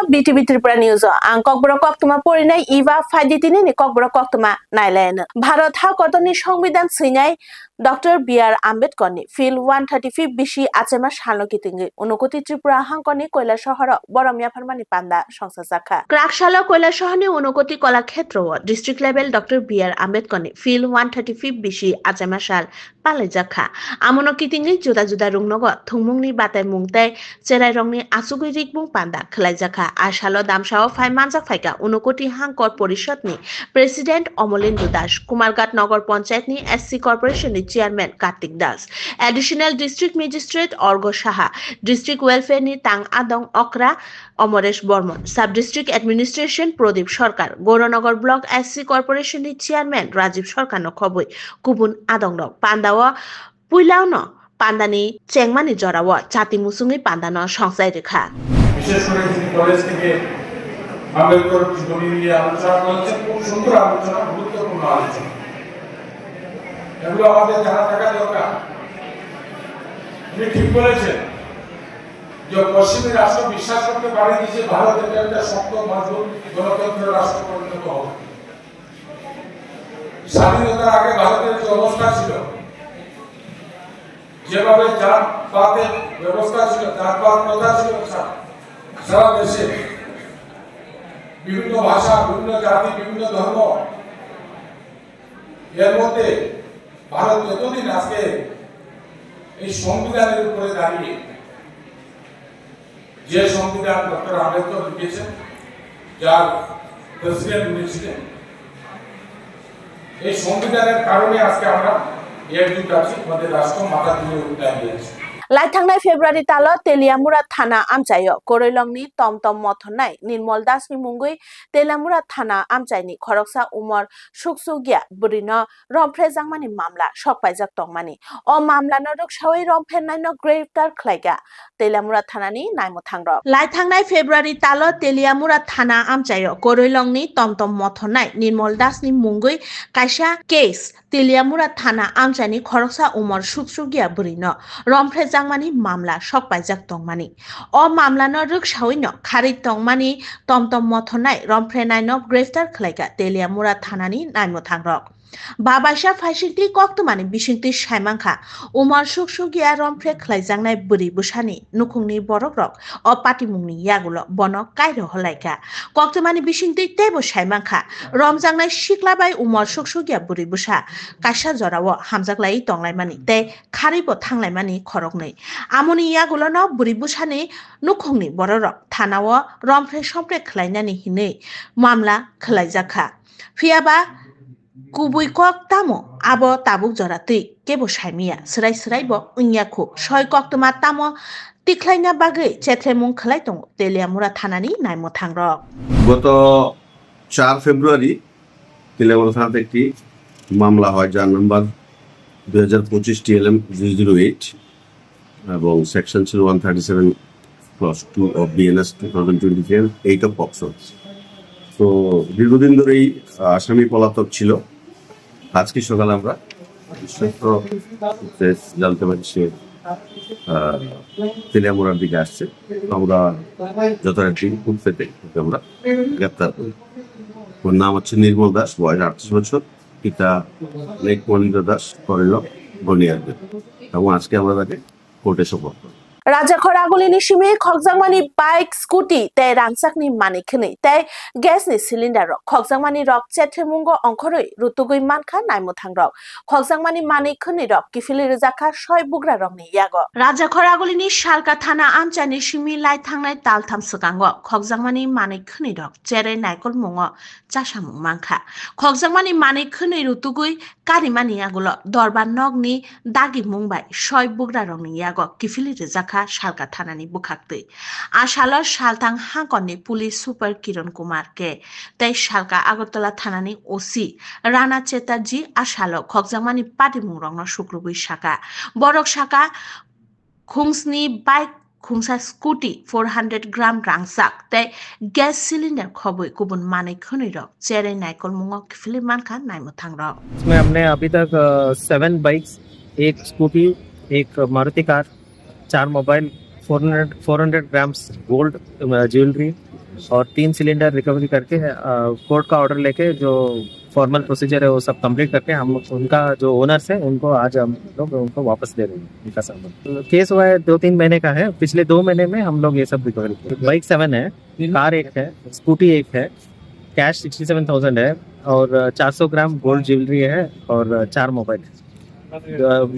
BTV Tripura News ang kokbro koktuma porinai iwa faiditini ni kokbro koktuma nailayan Bharat Hakotoni সংবিধান Sinai Dr. B.R. Ambedkar ni Fil 135 bishi achema shalokitini unokoti Tripura hankoni koila শহর বরমিয়া ফারমানি পান্দা সংসদ শাখা ক্রাকশালা কোয়লা শহরে unokoti কলা ক্ষেত্র district level doctor B.R. Ambedkar ni Fil 135 bishi achema shal পালে জাখা আমনকিতিনি জুদা জুদা রুংনগ থুংমুংনি বাতাই মুংতাই চেরাই রংনি আচুগুই রিকমুং পান্দা খলাই জাখা আশালো দামসাও ফাই মানজাক ফাইকা unokoti হাংকর পরিষদনি প্রেসিডেন্ট অমলেন্দু দাস কুমারঘাট নগর পঞ্চায়েতনি এসসি কর্পোরেশননি chairman Kartik Das additional district magistrate Argha Saha district ওয়েলফেয়ারনি তাং আদং অকরা Amaresh Barman sub district administration Pradip Sarkar Gournagar block SC কর্পোরেশননি চেয়ারম্যান রাজীব সরকার খবই কুবুন আদং পান্দাও পুইলাও পান্দানি চেংমানি জরাও চাতি মুসুঙি পান্দানো সংসাই রেখা বিশেষ করে তিনি কলেজ থেকে আম্বেদকর জীবনী নিয়ে আলোচনা করেছেন খুব সুন্দর আলোচনা গুরুত্বপূর্ণ আলোচনা এগুলো আমাদের জানা থাকা দরকার তিনি ঠিক বলেছেন যে পশ্চিমী রাষ্ট্র বিশ্বাস করতে পারেনি যে ভারত একটা শক্ত মজবুত গণতন্ত্রের রাষ্ট্র পরিণত হবে স্বাধীনতার আগে ভারতের যে অবস্থা ছিল যেভাবে জাতপাতের ব্যবস্থা ছিল জাতপাত প্রথা ছিল সারা দেশে বিভিন্ন ভাষা বিভিন্ন জাতি বিভিন্ন ধর্ম এর মধ্যে ভারত যতদিন আজকে এই সংবিধানের উপরে দাঁড়িয়ে যে সংবিধান ডক্টর আম্বেদকর লিখেছেন যার প্রেসিডেন্ট উনি ছিলেন এই সংবিধানের কারণে আজকে আমরা একজুট আছি আমাদের রাষ্ট্র মাথা তুলে দাঁড়িয়েছে লাইথাंनाय फेब्रुवारि ताल तेलियामुरा थाना आमचायो कोरैलंनि तमतम मथनाय निर्मल दासनि मुंगै तेलियामुरा थाना आमचायनि खरकसा उमर सुखसुगिया बुरिनो रमफ्रे जांमानि मामला सकपाइजाक तंमानि अ मामलानो रखसावै रमफेनायनो ग्रेप्तार खलायगा तेलियामुरा थानानि नायमो थांग लाइथांनाय फेब्रुवारि ताल तेलियामुरा थाना आमचायो कोरैलंनि तमतम मथनाय निर्मल दासनि मुंगै कायसा केस तेलियामुरा थाना आमचायनि खरकसा उमर सुखसुगिया बुरिनो रमफ्रे जांमानि मामला सकपाइजाक तंमानि अ मामलानो रखसावैनो खारि तंमानि तमतम मथनाय रमफ्रेनायनो ग्रेप्तार खलायगा तेलियामुरा थानानि नायमो थांग बाबासा फाइसिंति कक्तमानि बिसिंति साइमांखा उमर सुखसुगिया रमफ्रे खलायजांनाय बुरि बुसानि नुखुंनि बरकरक अ पाटिमुंनि यागुलो बनो कायरो हलायगा कक्तमानि बिसिंति तेबो साइमांखा रमजांनाय सिख्लाबाय उमर सुखसुगिया बुरि बुसा कायसा जराव हामजागलाय तंलायमानि ते खारिबो थांलायमानि खरकनै आमनि यागुलो न बुरि बुसानि नुखुंनि बरकरक थानाव रमफ्रे समफ्रे खलायनानि हिनै मामला खलायजाखा फियाबा कुबुइकक तामो आबो ताबुक जरातै केबो साइमिया सराय सरायबो उन्याखु सय कक्तमा तामो तिख्लायना बागै चेथ्रेमुं खलाय दं तेलियामुरा थानानि नायमो थांग গত 4 ফেব্রুয়ারি তেলিয়ামুরা থানাতে একটি মামলা হয় যার নাম্বার 2025 TLM 008 এবং সেকশন ছিল 137+2 অফ BNS 2023 8 অফ পক্সো। তো দীর্ঘদিন ধরেই আসামি পলাতক ছিল। আজকে সকালে আমরা জানতে পারি সে তেলিয়ামুরার দিকে আসছে। আমরা যথারীতি খুব পেতে আমরা গ্রেপ্তার করি। ওর নাম হচ্ছে নির্মল দাস, বয়স 38 বছর, পিতা লেক মনিন্দ্র দাস, করেল বনিয়ারদের, এবং আজকে আমরা তাকে কোর্টে সোপর্দ করি। राजाखर आगुलिनि सिमे खगजांमानि बाइक स्कुटी ते रानसाकनि मानिखनै ते गेसनि सिलिन्डार खगजांमानि रक चेथ्रेमुंग अंखरै रुतुगै मानखा नायमो थांग खगजांमानि मानिखनै रक किफिलि रजाखा सय बुग्रा रंनि याग राजाखर आगुलिनि शालका थाना आमचानि सिमी लाइ थांनाय तालथाम सगांग खगजांमानि मानिखनै रक जेरै नायकल मुंग चासामुं मानखा खगजांमानि मानिखनै रुतुगै कारिमानि आगुल दरबार नगनि दागि मुंबाय सय बुग्रा रंनि याग किफिलि रजाखा शालका थानानि बुखाक्तै आशालो शालतां हांकनि पुलिस सुपर किरण कुमार के तै शालका आगरतला थानानि ओसि राणा चेटार्जी आशालो खगजांमानि पाटिमुं रंनो शुक्रबै शाखा बरक शाखा खुंसनि बाइक खुंसा स्कूटी 400 ग्राम रांगसाक तै गैस सिलेंडर खबुई गुबुन माने खनि रक चेरे नाइकल मुंगो किफिलि मानखा नाइमुथां रक। इसमें हमने अभी तक 7 bikes, 1 scooty, 1 Maruti car, 4 mobile, 400 grams gold jewellery और 3 सिलेंडर रिकवरी करके कोर्ट का ऑर्डर लेके जो फॉर्मल प्रोसीजर है वो सब कंप्लीट करके हम उनका जो ओनर्स है उनको आज हम लोग उनको वापस दे रहे हैं उनका सामान। केस हुआ है 2-3 महीने का है, पिछले 2 महीने में हम लोग ये सब रिकवरी किए। बाइक 7 है, कार 1 है, स्कूटी 1 है, कैश 67,000 है और 400 ग्राम गोल्ड ज्वेलरी है और 4 मोबाइल।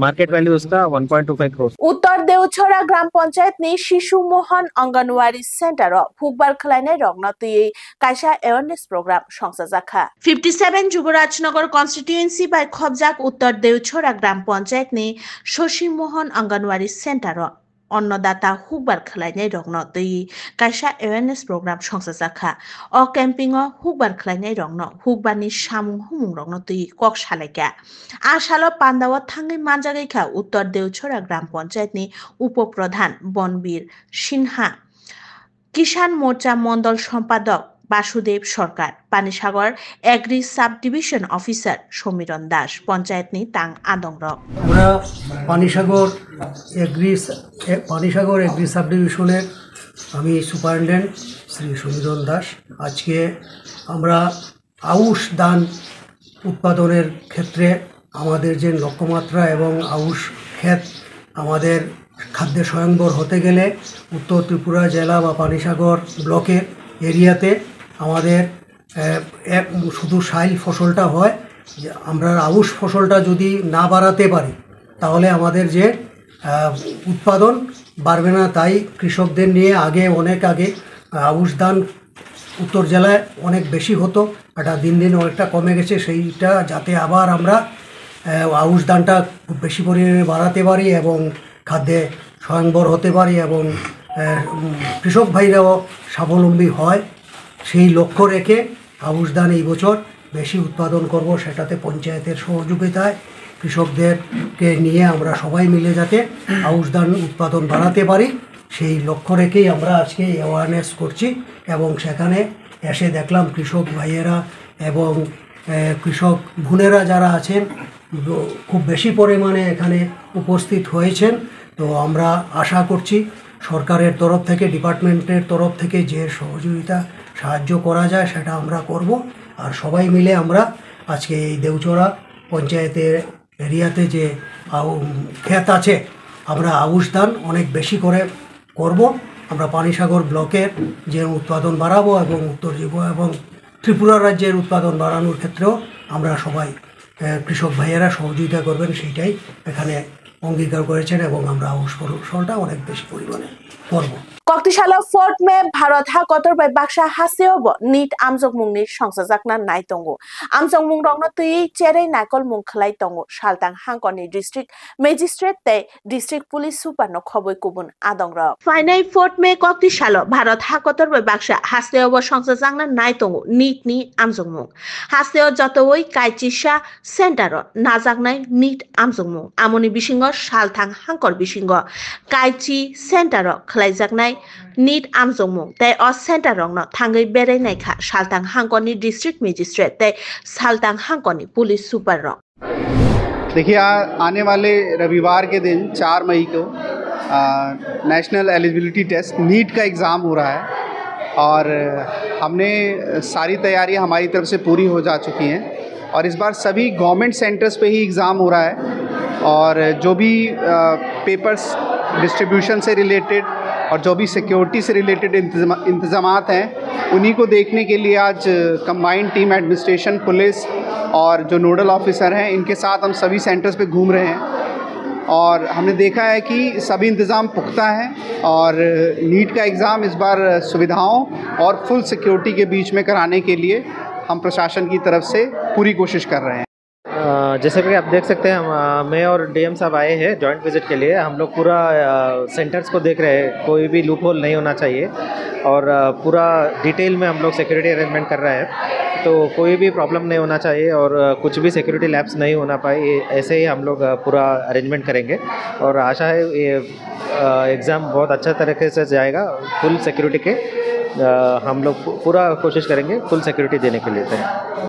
मार्केट वैल्यू उसका 1.25 करोड़। उत्तर देवछोरा ग्राम पंचायत नि शिशु मोहन अंगनवाड़ी सेंटर फुकबार खलायनाय रगना तुई कायसा awareness programme संसाजाखा 57 Jubarajnagar constituency bye खबजाक उत्तर देवछोरा ग्राम पंचायत नि शिशु मोहन अंगनवाड़ी सेंटर अन्नदाता हुकबार खलायनाय रगना तुई कायसा अवेयरनेस प्रोग्राम संसाजाखा अ कैंपिंग हुकबार खलायनाय रगना हुकबारनि सामुं हुमुं रगना तुई कक सालायका आ सालो पान्दाव थांगै मानजागैखा उत्तर देवछोरा ग्राम पंचायतनि उपप्रधान बनबीर सिन्हा किसान मोर्चा मंडल सम्पादक Basudev Sarkar Panisagar agri sub division officer Samiran Das पंचायतनि तां आदंग्रक আমরা পানিসাগর এগ্রি সাব ডিভিশনের আমি সুপারিনটেন্ডেন্ট শ্রী সমীরন দাস। আজকে আমরা আউশ ধান উৎপাদনের ক্ষেত্রে আমাদের যে লক্ষ্যমাত্রা এবং আউশ ক্ষেত আমাদের খাদ্য স্বয়ংবর হতে গেলে উত্তর ত্রিপুরা জেলা বা পানিসাগর ব্লকের এরিয়াতে আমাদের শুধু সাইল ফসলটা হয়, যে আমরা আউশ ফসলটা যদি না বাড়াতে পারি তাহলে আমাদের যে উৎপাদন বাড়বে না। তাই কৃষকদের নিয়ে অনেক আগে আউশ ধান উত্তর জেলায় অনেক বেশি হতো, এটা দিন দিন অনেকটা কমে গেছে। সেইটা যাতে আবার আমরা আউশ ধানটা খুব বেশি পরিমাণে বাড়াতে পারি এবং খাদ্যে স্বয়ংবর হতে পারি এবং কৃষক ভাইরাও স্বাবলম্বী হয়, সেই লক্ষ্য রেখে আউশ ধান এই বছর বেশি উৎপাদন করব। সেটাতে পঞ্চায়েতের সহযোগিতায় কৃষকদেরকে নিয়ে আমরা সবাই মিলে যাতে আউশ ধান উৎপাদন বাড়াতে পারি সেই লক্ষ্য রেখেই আমরা আজকে অ্যাওয়ারনেস করছি। এবং সেখানে এসে দেখলাম কৃষক ভাইয়েরা এবং কৃষক বোনেরা যারা আছেন খুব বেশি পরিমাণে এখানে উপস্থিত হয়েছেন। তো আমরা আশা করছি সরকারের তরফ থেকে, ডিপার্টমেন্টের তরফ থেকে যে সহযোগিতা সাহায্য করা যায় সেটা আমরা করব। আর সবাই মিলে আমরা আজকে এই দেউচড়া পঞ্চায়েতের এরিয়াতে যে ক্ষেত আছে আমরা আউশ ধান অনেক বেশি করে করব। আমরা পানিসাগর ব্লকের যে উৎপাদন বাড়াবো এবং উত্তর এবং ত্রিপুরা রাজ্যের উৎপাদন বাড়ানোর ক্ষেত্রেও আমরা সবাই কৃষক ভাইয়েরা সহযোগিতা করবেন সেইটাই এখানে অঙ্গীকার করেছেন এবং আমরা আউশ ফসলটা অনেক বেশি পরিমাণে করব। कक्तिशाला फोर्ट में भारत हा कतर बाय बाक्सा हासेओब नीट आमजोग मुंगनि संसाजाकना नाय तंगो आमजोग मुंग रंगनो तुई चेरै नायकल मुंग खलाय तंगो सालतां हांगकनि डिस्ट्रिक्ट मजिस्ट्रेट ते डिस्ट्रिक्ट पुलिस सुपार न खबै कुबुन आदंग्र फाइनाय फोर्ट में कक्तिशाला भारत हा कतर बाय बाक्सा हासेओब संसाजाकना नाय तंगो नीट नि आमजोग मुंग हासेओ जतोय काइचिसा सेन्टर नाजाकनाय नीट आमजोग मुंग आमनि बिसिंग सालतां हांकर बिसिंग काइचि सेन्टर खलायजाकनाय नीट आमजोंमुं तै अ सेन्टर रंगनो थांगै बेरायनायखा सालतां हांकनि डिस्ट्रिक्ट मजिस्ट्रेट तै सालतां हांकनि पुलिस सुपार रंग। देखिए आने वाले रविवार के दिन 4 मई को नेशनल एलिजिबिलिटी टेस्ट नीट का एग्ज़ाम हो रहा है और हमने सारी तैयारियां हमारी तरफ से पूरी हो जा चुकी हैं और इस बार सभी गवर्नमेंट सेंटर्स पे ही एग्ज़ाम हो रहा है और जो भी पेपर्स डिस्ट्रीब्यूशन से रिलेटेड और जो भी सिक्योरिटी से रिलेटेड इंतज़ामात हैं उन्हीं को देखने के लिए आज कंबाइंड टीम एडमिनिस्ट्रेशन, पुलिस और जो नोडल ऑफिसर हैं इनके साथ हम सभी सेंटर्स पे घूम रहे हैं और हमने देखा है कि सभी इंतज़ाम पुख्ता हैं और नीट का एग्ज़ाम इस बार सुविधाओं और फुल सिक्योरिटी के बीच में कराने के लिए हम प्रशासन की तरफ से पूरी कोशिश कर रहे हैं। जैसे कि आप देख सकते हैं मैं और डीएम साहब आए हैं जॉइंट विजिट के लिए। हम लोग पूरा सेंटर्स को देख रहे हैं, कोई भी लूप होल नहीं होना चाहिए और पूरा डिटेल में हम लोग सिक्योरिटी अरेंजमेंट कर रहे हैं तो कोई भी प्रॉब्लम नहीं होना चाहिए और कुछ भी सिक्योरिटी लैप्स नहीं होना पाए, ऐसे ही हम लोग पूरा अरेंजमेंट करेंगे और आशा है ये एग्ज़ाम बहुत अच्छा तरीके से जाएगा। फुल सिक्योरिटी के हम लोग पूरा कोशिश करेंगे फुल सिक्योरिटी देने के लिए।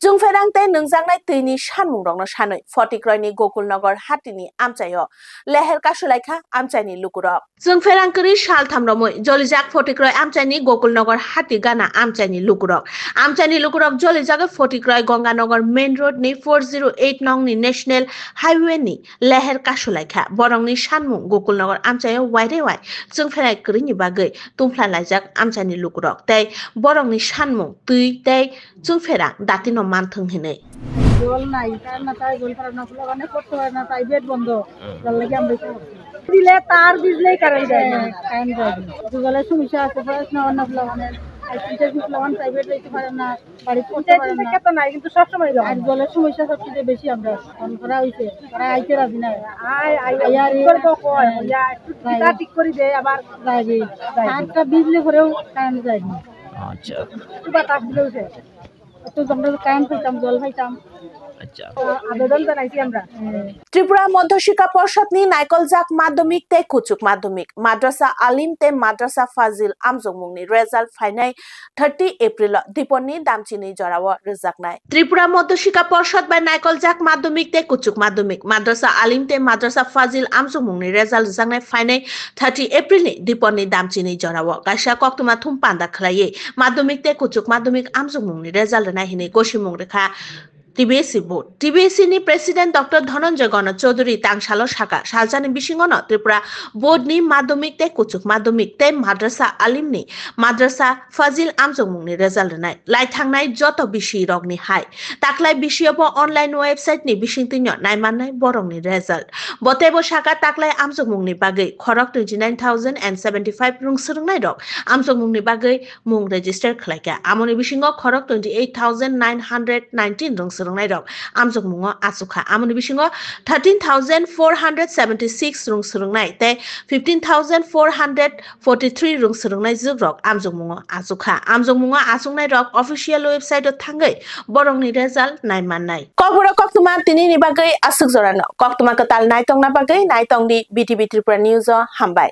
जुंफेरांते नोंजांनाय तैनि सानमुं रंनो सानै फटिक्रयनि गकुलनगर हाटिनि आमचायो लेहेर कासुलायखा आमचायनि लुकुरक जुंफेरांकरि सालथामरमै जलिजाक फटिक्रय आमचायनि गकुलनगर हाटि गाना आमचायनि लुकुरक जलिजाक फटिक्रय गंगानगर मेन रोडनि 408 नंनि नेशनेल हाइवेनि लेहेर कासुलायखा बरंनि सानमुं गकुलनगर आमचायो वाइरे वाइ जुंफेरांकरिनि बागै तुमफ्ला लायजाक आमचायनि लुकुरक तै बरंनि सानमुं तै तै जुंफेरां दातिनो मानथों हिनै জল নাই তার না তাই জল খারাপ না ফুলা মানে করতে পারে না তাই বেড বন্ধ জল লাগে আমরা দিলে তার বিজলেই কারেন্ট যায় না কারেন্ট যায় না জলের সমস্যা আছে পড়াশোনা অন্য ফুলা মানে আইসিতে ফুলা মানে প্রাইভেট যাইতে পারে না বাড়ি পড়তে পারে না কত নাই কিন্তু সব সময় আর জলের সমস্যা সবচেয়ে বেশি আমরা ফোন করা হইছে তারা আইতে রাজি না আর করব কয় ইয়া তা ঠিক করে দেয় আবার যাইবে একটা বিজলি করেও কারেন্ট যায় না আচ্ছা বাতাস দিলেও যায় তো আমরা কারেন্ট পাইতাম জল পাইতাম আচ্ছা আবেদন জানাইছি আমরা त्रिपुरा मध्य शिक्षा परिषदनि नायकलजाक माध्यमिक ते कुचुक माध्यमिक माद्रासा आलिम ते माद्रासा फाजिल आमजमुंनि रेजाल्ट फाइनाय 30 एप्रिल दिपननि दामचिनि जराव रोजाकनाय त्रिपुरा मध्य शिक्षा परिषद बाय नायकलजाक माध्यमिक ते कुचुक माध्यमिक माद्रासा आलिम ते माद्रासा फाजिल आमजमुंनि रेजाल्ट जांनाय फाइनाय 30 एप्रिलनि दिपननि दामचिनि जराव गायसा कक्तमा थुम पान्दा खलायै माध्यमिक ते कुचुक माध्यमिक आमजमुंनि रेजाल्ट नायहिनै गसिमुं रेखा TBSC बोर्ड TBSC नि प्रेसिडेंट डॉक्टर धनंजय गण चौधरी तांगसालो शाखा सालजानि बिसिङनो त्रिपुरा बोर्ड नि माध्यमिक ते कुचुक माध्यमिक ते माद्रासा आलिम नि माद्रासा फाजिल आमजमुंनि रेजाल्ट नाय लाइथांनाय जत बिसि रगनि हाय ताकलाय बिसियाबो ऑनलाइन वेबसाइट नि बिसिंतिनो नायमाननाय बरंनि रेजाल्ट बतेबो शाखा ताकलाय आमजमुंनि बागै खरक 29075 रुं सोलोंनाय रग आमजमुंनि बागै मुं रेजिस्टार खलायका आमनि बिसिङो खरक 28919 रुं सोलोंनाय रग आमजमुंगो आसुखा आमनि बिसिङो 13476 रुं सोलोंनाय ते 15443 रुं सोलोंनाय जुग्रक आमजमुंगो आसुंनाय रग ऑफिशियल वेबसाइट थांगै बरंनि रेजाल्ट नायमाननाय ककबरा कक्तमा तिनिनि बागै आसुक जरानो कक्तमा कताल नायतंना बागै नायतंनि BTV त्रिपुरा न्यूज हामबाय।